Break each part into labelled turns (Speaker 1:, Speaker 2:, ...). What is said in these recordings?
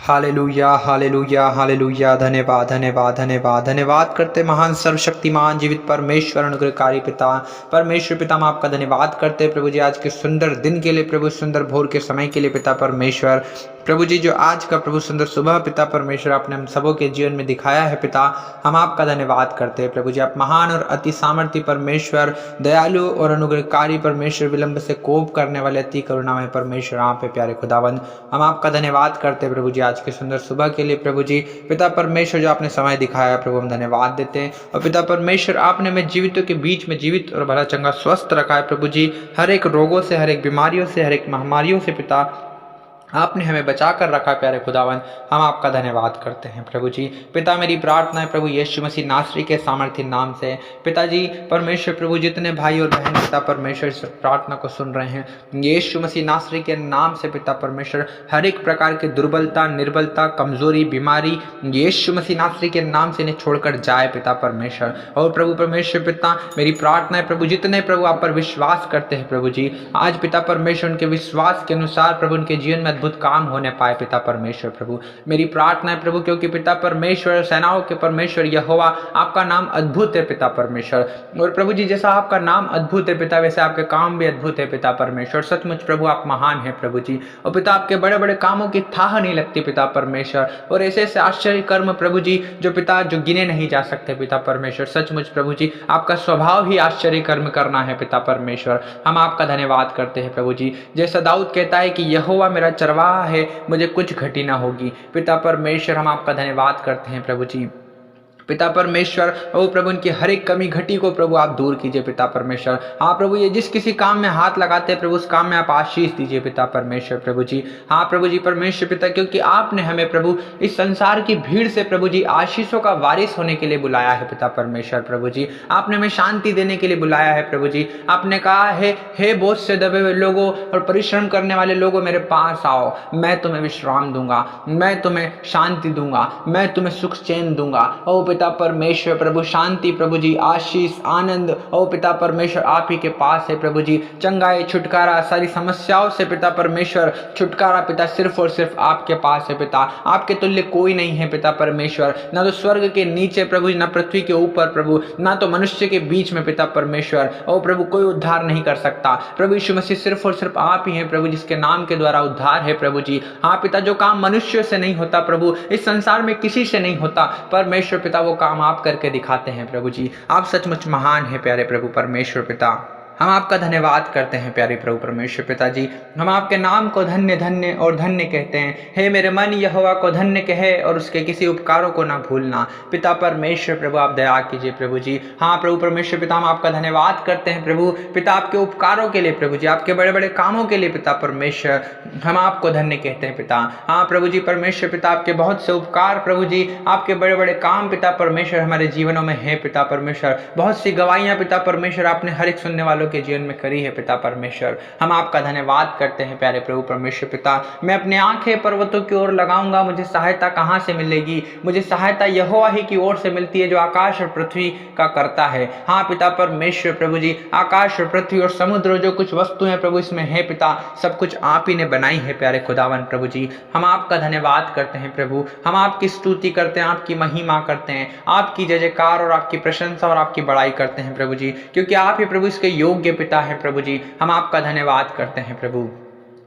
Speaker 1: Hallelujah hallelujah hallelujah. धन्यवाद धन्यवाद धन्यवाद धन्यवाद करते महान सर्वशक्तिमान जीवित परमेश्वर अनुग्रहकारी पिता परमेश्वर पिता, हम आपका धन्यवाद करते हैं प्रभु जी आज के सुंदर दिन के लिए, प्रभु सुंदर भोर के समय के लिए पिता परमेश्वर। प्रभु जी जो आज का प्रभु सुंदर सुबह पिता परमेश्वर आपने हम सबों के जीवन में दिखाया है पिता, हम आपका धन्यवाद करते हैं प्रभु जी। आप महान और अति सामर्थ्य परमेश्वर, दयालु और अनुग्रहकारी परमेश्वर, विलंब से कोप करने वाले अति करुणामय परमेश्वर, आप पे प्यारे खुदावंद, हम आपका धन्यवाद करते हैं प्रभु जी आज के सुंदर सुबह के लिए। प्रभु जी पिता परमेश्वर जो आपने समय दिखाया प्रभु, हम धन्यवाद देते हैं। और पिता परमेश्वर आपने हमें जीवितों के बीच में जीवित और भला चंगा स्वस्थ रखा है प्रभु जी, हर एक रोगों से, हर एक बीमारियों से, हर एक महामारियों से पिता आपने हमें बचा कर रखा प्यारे खुदावन, हम आपका धन्यवाद करते हैं प्रभु जी। पिता मेरी प्रार्थना है प्रभु यीशु मसीह नासरी के सामर्थ्य नाम से पिताजी परमेश्वर, प्रभु जितने भाई और बहन पिता परमेश्वर इस प्रार्थना को सुन रहे हैं यीशु मसीह नासरी के नाम से पिता परमेश्वर, हर एक प्रकार की दुर्बलता, निर्बलता, कमजोरी, बीमारी यीशु मसीह नासरी के नाम से इन्हें छोड़कर जाए पिता परमेश्वर। और प्रभु परमेश्वर पिता मेरी प्रार्थना है प्रभु जितने प्रभु आप पर विश्वास करते हैं प्रभु जी, आज पिता परमेश्वर उनके विश्वास के अनुसार प्रभु उनके जीवन में अद्भुत काम होने पाए पिता परमेश्वर। प्रभु मेरी प्रार्थना है प्रभु, क्योंकि पिता परमेश्वर सेनाओं के परमेश्वर यहोवा आपका नाम अद्भुत है पिता परमेश्वर। और प्रभु जी जैसा आपका नाम अद्भुत है पिता, वैसे आपके काम भी अद्भुत है पिता परमेश्वर। सचमुच प्रभु आप महान है प्रभु जी, और पिता आपके बड़े बड़े कामों की थाह नहीं लगती पिता परमेश्वर, और ऐसे ऐसे आश्चर्य कर्म प्रभु जी जो पिता जो गिने नहीं जा सकते पिता परमेश्वर। सचमुच प्रभु जी आपका स्वभाव ही आश्चर्य कर्म करना है पिता परमेश्वर, हम आपका धन्यवाद करते हैं प्रभु जी। जैसा दाऊद कहता है कि यहोवा मेरा चरवाहा है, मुझे कुछ घटी ना होगी पिता परमेश्वर, हम आपका धन्यवाद करते हैं प्रभु जी। पिता परमेश्वर ओ प्रभु उनकी हर एक कमी घटी को प्रभु आप दूर कीजिए पिता परमेश्वर। हाँ प्रभु ये जिस किसी काम में हाथ लगाते हैं प्रभु उस काम में आप आशीष दीजिए पिता परमेश्वर प्रभु जी। हाँ प्रभु जी परमेश्वर पिता, क्योंकि आपने हमें प्रभु इस संसार की भीड़ से प्रभु जी आशीषों का वारिस होने के लिए बुलाया है पिता परमेश्वर प्रभु जी। आपने हमें शांति देने के लिए बुलाया है प्रभु जी। आपने कहा है हे बोझ से दबे हुए लोगों और परिश्रम करने वाले लोगों मेरे पास आओ, मैं तुम्हें विश्राम दूंगा, मैं तुम्हें शांति दूंगा, मैं तुम्हें सुख चैन दूंगा। ओ पिता परमेश्वर प्रभु शांति प्रभु जी, आशीष, आनंद ओ पिता परमेश्वर आप ही के पास है प्रभु जी। चंगाई, छुटकारा, सारी समस्याओं से पिता परमेश्वर छुटकारा पिता सिर्फ और सिर्फ आपके पास है पिता। आपके तुल्य कोई नहीं है पिता परमेश्वर, ना तो स्वर्ग के नीचे प्रभु, ना पृथ्वी के ऊपर प्रभु, ना तो मनुष्य के बीच में पिता परमेश्वर। ओ प्रभु कोई उद्धार नहीं कर सकता प्रभु यीशु मसीह, सिर्फ और सिर्फ आप ही हैं प्रभु जिसके नाम के द्वारा उद्धार है प्रभु जी। हाँ पिता जो काम मनुष्य से नहीं होता प्रभु, इस संसार में किसी से नहीं होता परमेश्वर पिता, वो काम आप करके दिखाते हैं प्रभु जी। आप सचमुच महान है प्यारे प्रभु परमेश्वर पिता, हम आपका धन्यवाद करते हैं प्यारे प्रभु परमेश्वर पिताजी। हम आपके नाम को धन्य धन्य और धन्य कहते हैं। हे मेरे मन यहोवा को धन्य कहे और उसके किसी उपकारों को ना भूलना पिता परमेश्वर प्रभु, आप दया कीजिए प्रभु जी। हाँ प्रभु परमेश्वर पिता हम आपका धन्यवाद करते हैं प्रभु पिता आपके उपकारों के लिए प्रभु जी, आपके बड़े बड़े कामों के लिए पिता परमेश्वर, हम आपको धन्य कहते हैं पिता। हाँ प्रभु जी परमेश्वर पिता आपके बहुत से उपकार प्रभु जी, आपके बड़े बड़े काम पिता परमेश्वर हमारे जीवनों में है पिता परमेश्वर। बहुत सी गवाहियां पिता परमेश्वर आपने हर एक सुनने वालों के जीवन में करी है पिता परमेश्वर, हम आपका धन्यवाद करते हैं प्यारे प्रभु परमेश्वर पिता। मैं अपनी आंखें पर्वतों की ओर लगाऊंगा, मुझे सहायता कहां से मिलेगी? मुझे सहायता यहोवा ही की ओर से मिलती है जो आकाश और पृथ्वी का करता है। हाँ पिता परमेश्वर प्रभु जी, आकाश और पृथ्वी और समुद्र जो कुछ वस्तुएं प्रभु इसमें है पिता, सब कुछ आप ही ने बनाई है प्यारे खुदावन प्रभु जी। हम आपका धन्यवाद करते हैं प्रभु, हम आपकी स्तुति करते हैं, आपकी महिमा करते हैं, आपकी जय जयकार और आपकी प्रशंसा और आपकी बड़ाई करते हैं प्रभु जी, क्योंकि आप ही प्रभु इसके योग्य पिता है प्रभु जी। हम आपका धन्यवाद करते हैं प्रभु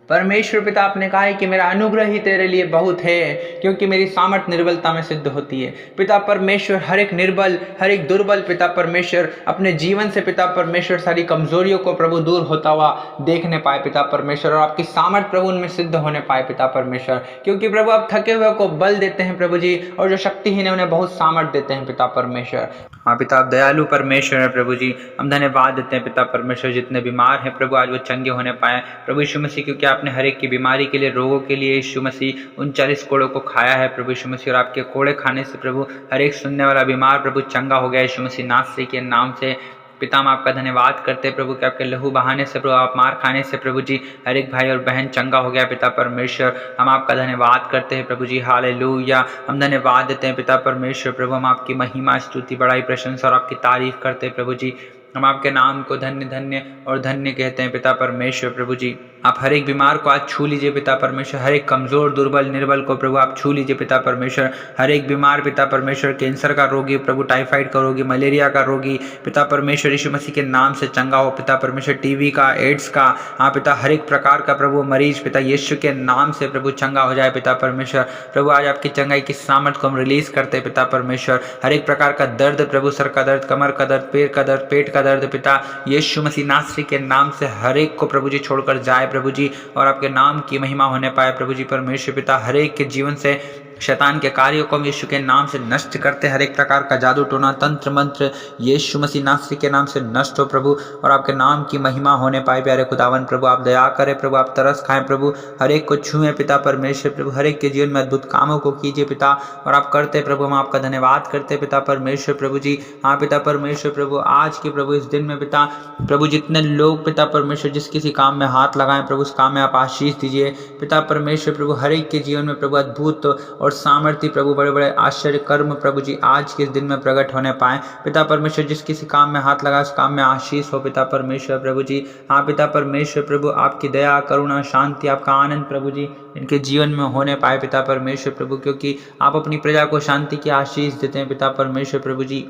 Speaker 1: परमेश्वर पिता। आपने कहा है कि मेरा अनुग्रह ही तेरे लिए बहुत है, क्योंकि मेरी सामर्थ निर्बलता में सिद्ध होती है पिता परमेश्वर। हर एक निर्बल, हर एक दुर्बल पिता परमेश्वर अपने जीवन से पिता परमेश्वर सारी कमजोरियों को प्रभु दूर होता हुआ देखने पाए पिता परमेश्वर, और आपकी सामर्थ प्रभु उनमें सिद्ध होने पाए पिता परमेश्वर, क्योंकि प्रभु आप थके हुए को बल देते हैं प्रभु जी, और जो शक्तिहीन है उन्हें बहुत सामर्थ देते हैं पिता परमेश्वर। हाँ पिता आप दयालु परमेश्वर है प्रभु जी, हम धन्यवाद देते हैं पिता परमेश्वर। जितने बीमार हैं प्रभु आज वो चंगे होने पाए प्रभु यीशु मसीह, क्योंकि आपने हर एक की बीमारी के लिए, रोगों के लिए यीशु मसीह 39 कोड़ों को खाया है प्रभु यीशु मसीह, और आपके कोड़े खाने से प्रभु हर एक सुनने वाला बीमार प्रभु चंगा हो गया यीशु मसीह नासरी के नाम से। पिता हम आपका धन्यवाद करते हैं प्रभु कि आपके लहू बहाने से प्रभु, आप मार खाने से प्रभु जी हर एक भाई और बहन चंगा हो गया पिता परमेश्वर। हम आपका धन्यवाद करते हैं प्रभु जी, हालेलुया। हम धन्यवाद देते हैं पिता परमेश्वर प्रभु, हम आपकी महिमा, स्तुति, बड़ाई, प्रशंसा और आपकी तारीफ करते हैं प्रभु जी। हम आपके नाम को धन्य धन्य और धन्य कहते हैं पिता परमेश्वर प्रभु जी। आप हर एक बीमार को आज छू लीजिए पिता परमेश्वर, हर एक कमजोर दुर्बल निर्बल को प्रभु आप छू लीजिए पिता परमेश्वर, हर एक बीमार पिता परमेश्वर, कैंसर का रोगी प्रभु, टाइफाइड का रोगी, मलेरिया का रोगी पिता परमेश्वर यीशु मसीह के नाम से चंगा हो पिता परमेश्वर, टीबी का, एड्स का, हाँ पिता हर एक प्रकार का प्रभु मरीज पिता यीशु के नाम से प्रभु चंगा हो जाए पिता परमेश्वर। प्रभु आज आपकी चंगाई की सामर्थ्य को हम रिलीज करते पिता परमेश्वर, हर एक प्रकार का दर्द प्रभु, सर का दर्द, कमर का दर्द, पैर का दर्द, पेट का दर्द पिता यीशु मसीह नासरी के नाम से हर एक को प्रभु जी छोड़कर जाए प्रभु जी, और आपके नाम की महिमा होने पाए प्रभु जी परमेश्वर पिता। हर एक के जीवन से शैतान के कार्यों को हम यीशु के नाम से नष्ट करते, हर एक प्रकार का जादू टोना तंत्र मंत्र यीशु मसीह नासरी के नाम से नष्ट हो प्रभु, और आपके नाम की महिमा होने पाए प्यारे खुदावन प्रभु। आप दया करें प्रभु, आप तरस खाएं प्रभु, हर एक को छुएं पिता परमेश्वर प्रभु, हर एक के जीवन में अद्भुत कामों को कीजिए पिता, और आप करते प्रभु, हम आपका धन्यवाद करते पिता परमेश्वर प्रभु जी। हाँ पिता परमेश्वर प्रभु, आज के प्रभु इस दिन में पिता प्रभु जितने लोग पिता परमेश्वर जिस किसी काम में हाथ लगाएं प्रभु, उस काम में आप आशीष दीजिए पिता परमेश्वर प्रभु, हर एक के जीवन में प्रभु अद्भुत और सामर्थ्य प्रभु, बड़े बड़े आश्चर्य कर्म प्रभु जी आज के इस दिन में प्रकट होने पाए पिता परमेश्वर, जिस किसी काम में हाथ लगा उस काम में आशीष हो पिता परमेश्वर प्रभु जी। हाँ पिता परमेश्वर प्रभु, आपकी दया करुणा शांति आपका आनंद प्रभु जी इनके जीवन में होने पाए पिता परमेश्वर प्रभु, क्योंकि आप अपनी प्रजा को शांति की आशीष देते हैं पिता परमेश्वर प्रभु जी,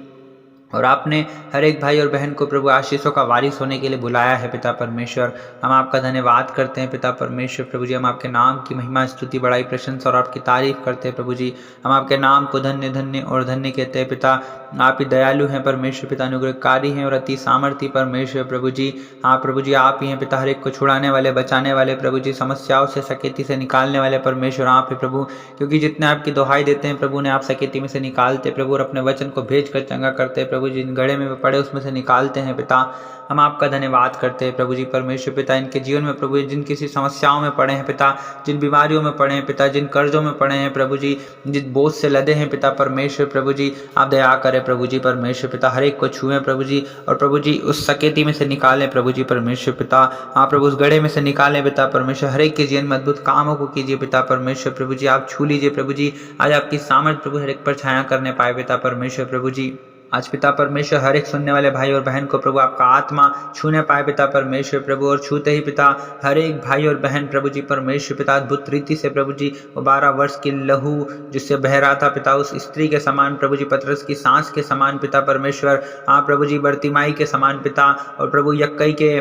Speaker 1: और आपने हर एक भाई और बहन को प्रभु आशीषों का वारिस होने के लिए बुलाया है पिता परमेश्वर। हम आपका धन्यवाद करते हैं पिता परमेश्वर प्रभु जी, हम आपके नाम की महिमा स्तुति बड़ाई प्रशंसा और आपकी तारीफ करते हैं प्रभु जी। हम आपके नाम को धन्य धन्य और धन्य कहते हैं पिता। आप ही दयालु हैं परमेश्वर पिता, अनुग्रहकारी हैं और अति सामर्थी परमेश्वर प्रभु जी। हाँ प्रभु जी, आप ही हैं पिता, हर एक को छुड़ाने वाले, बचाने वाले प्रभु जी, समस्याओं से सकेती से निकालने वाले परमेश्वर आप ही प्रभु, क्योंकि जितने आपकी दुहाई देते हैं प्रभु ने आप सकेती में से निकालते प्रभु, और अपने वचन को भेज कर चंगा करते प्रभु, जिन गड़े में पड़े उसमें से निकालते हैं पिता। हम आपका धन्यवाद करते हैं प्रभु जी परमेश्वर पिता, इनके जीवन में प्रभु जिन किसी समस्याओं में पड़े हैं पिता, जिन बीमारियों में पड़े हैं पिता, जिन कर्जों में पड़े हैं प्रभु जी, जिन बोझ से लदे हैं पिता परमेश्वर प्रभु जी, आप दया करें प्रभु जी परमेश्वर पिता, हर एक को छुएं प्रभु जी, और प्रभु जी उस सकेती में से निकालें प्रभु जी परमेश्वर पिता। आप प्रभु उस गड़े में से निकालें पिता परमेश्वर, हर एक के जीवन में अद्भुत कामों को कीजिए पिता परमेश्वर प्रभु जी, आप छू लीजिए प्रभु जी, आज आपकी सामर्थ प्रभु हर एक पर छाया करने पाए पिता परमेश्वर प्रभु जी। आज पिता परमेश्वर हर एक सुनने वाले भाई और बहन को प्रभु आपका आत्मा छूने पाए पिता परमेश्वर प्रभु, और छूते ही पिता हर एक भाई और बहन प्रभु जी परमेश्वर पिता अद्भुत रीति से प्रभु जी, वो 12 वर्ष की लहू जिससे बह रहा था पिता, उस स्त्री के समान प्रभु जी, पतरस की सांस के समान पिता परमेश्वर, हाँ प्रभु जी बर्तिमाई के समान पिता, और प्रभु यक्कई के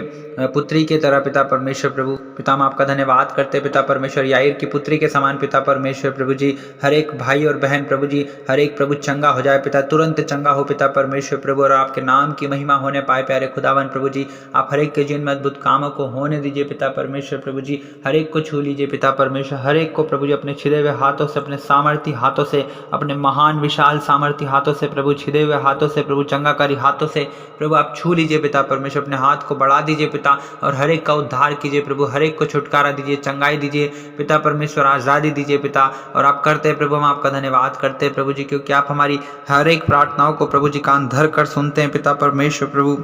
Speaker 1: पुत्री के तरह पिता परमेश्वर प्रभु पिता, हम आपका धन्यवाद करते पिता परमेश्वर, याईर की पुत्री के समान पिता परमेश्वर प्रभु जी, हर एक भाई और बहन प्रभु जी, हर एक प्रभु चंगा हो जाए पिता, तुरंत चंगा हो पिता परमेश्वर प्रभु, और आपके नाम की महिमा होने पाए प्यारे खुदावन प्रभु जी। आप हर एक के जीवन में अद्भुत कामों को होने दीजिए पिता परमेश्वर प्रभु जी, हर एक को छू लीजिए पिता परमेश्वर, हर एक को प्रभु जी अपने छिदे हुए हाथों से, अपने सामर्थी हाथों से, अपने महान विशाल सामर्थी हाथों से प्रभु, छिदे हुए हाथों से प्रभु, चंगाकारी हाथों से प्रभु आप छू लीजिए पिता परमेश्वर, अपने हाथ को बढ़ा दीजिए पिता, और हर एक का उद्धार कीजिए प्रभु, हर एक को छुटकारा दीजिए, चंगाई दीजिए पिता परमेश्वर, आजादी दीजिए पिता, और आप करते हैं प्रभु, हम आपका धन्यवाद करते हैं प्रभु जी, क्योंकि आप हमारी हर एक प्रार्थनाओं को प्रभु जी कान धर कर सुनते हैं पिता परमेश्वर प्रभु,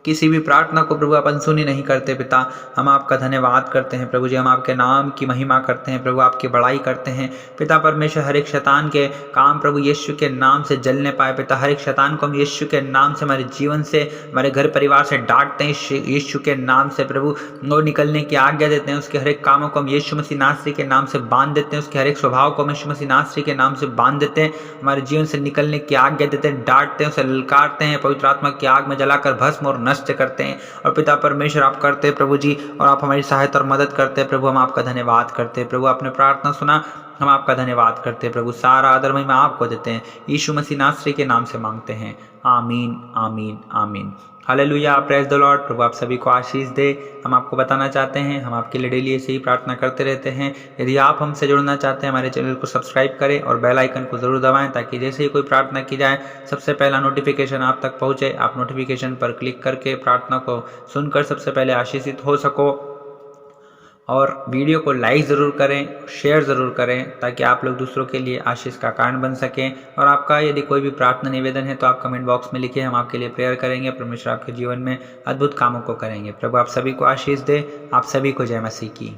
Speaker 1: किसी भी प्रार्थना को प्रभु आप अनसुनी नहीं करते पिता। हम आपका धन्यवाद करते हैं प्रभु जी, हम आपके नाम की महिमा करते हैं प्रभु, आपकी बड़ाई करते हैं पिता परमेश्वर, हर एक शैतान के काम प्रभु यीशु के नाम से जलने पाए पिता, हर एक शैतान को हम यीशु के नाम से, हमारे जीवन से, हमारे घर परिवार से डांटते हैं यीशु के नाम से प्रभु, वो निकलने की आज्ञा देते हैं, उसके हर एक कामों को हम यीशु मसीह नासरी के नाम से बांध देते हैं, उसके हर एक स्वभाव को हम यीशु मसीह नासरी के नाम से बांध देते हैं, हमारे जीवन से निकलने की आज्ञा देते हैं, डांटते हैं, उसे ललकारते हैं, पवित्र आत्मा की आग में जलाकर भस्म और नष्ट करते हैं, और पिता परमेश्वर आप करते हैं प्रभु जी, और आप हमारी सहायता और मदद करते हैं प्रभु, हम आपका धन्यवाद करते हैं प्रभु, आपने प्रार्थना सुना, हम आपका धन्यवाद करते हैं प्रभु, सारा आदर महिमा आपको देते हैं, यीशु मसीह नासरी के नाम से मांगते हैं, amen amen amen. Hallelujah, praise the Lord. प्रभु आप सभी को आशीष दे। हम आपको बताना चाहते हैं, हम आपके लिए डेली ऐसे ही प्रार्थना करते रहते हैं। यदि आप हमसे जुड़ना चाहते हैं, हमारे चैनल को सब्सक्राइब करें और बेल आइकन को जरूर दबाएं, ताकि जैसे ही कोई प्रार्थना की जाए सबसे पहला नोटिफिकेशन आप तक पहुंचे। आप नोटिफिकेशन पर क्लिक करके प्रार्थना को सुनकर सबसे पहले आशीषित हो सको, और वीडियो को लाइक ज़रूर करें, शेयर ज़रूर करें, ताकि आप लोग दूसरों के लिए आशीष का कारण बन सकें। और आपका यदि कोई भी प्रार्थना निवेदन है तो आप कमेंट बॉक्स में लिखिए, हम आपके लिए प्रेयर करेंगे। परमेश्वर आपके जीवन में अद्भुत कामों को करेंगे। प्रभु आप सभी को आशीष दे। आप सभी को जय मसीह की।